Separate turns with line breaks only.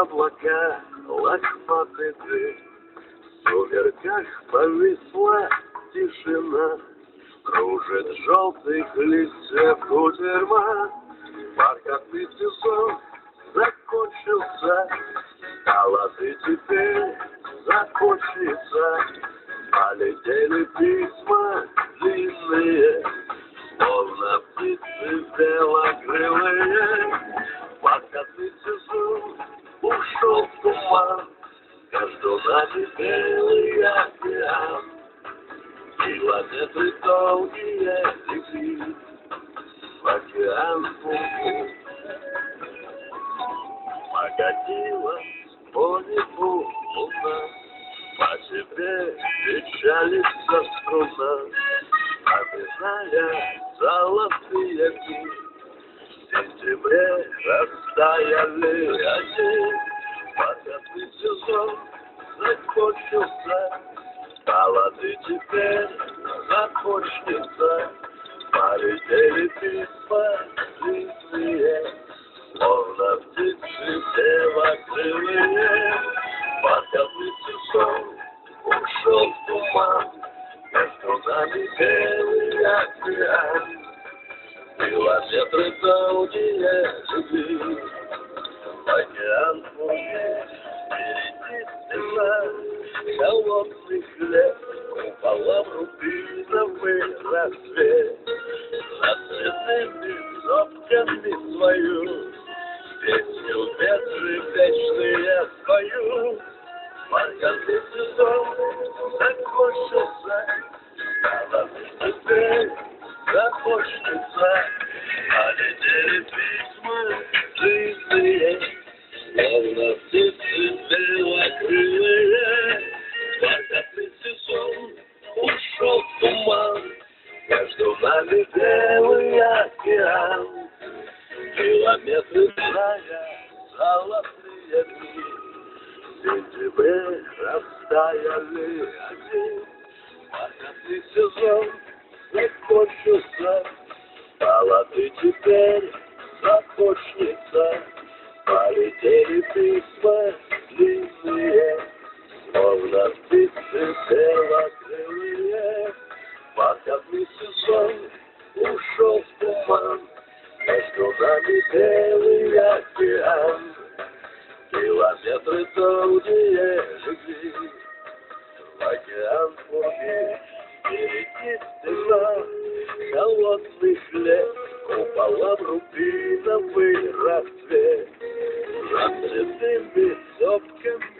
облака лохматый дым. В сумерках повисла тишина, кружит желтых листьев кутерьма. Бархатный сезон закончился, стало ты теперь закончится. Полетели письма длинные, словно птицы белокрылые. Бархатный сезон ушел в туман, между нами белый океан. Километры долгие летит в океан пути. Покатилась по небу луна, по тебе печалится струна, напоминая золотые дни. В сентябре растаяли они, бархатный сезон закончился, стало ты теперь закончится. Полетели письма длинные, словно птицы белокрылые. Бархатный сезон ушел в туман, между нами белый океан. Километры долгие любви, океан пути. Впереди стена холодных лет, куполом рубиновый рассвет. Над цветными сопками свою песню ветры вечные спою. Бархатный сезон закончился, стало теперь закончится. Полетели письма длинные, словно птицы белокрылые. Бархатный сезон ушел в туман, между нами белый океан. Километры края золотые дни, в сентябре растаяли они. Бархатный сезон закончился, стало ты теперь закончится. Полетели письма длинные, словно птицы белокрылые. Бархатный сезон ушел в туман, между нами белый океан. Километры долгие любви, в океан пути. Впереди стена холодных лет, куполом рубиновый рассвет. Над цветными сопками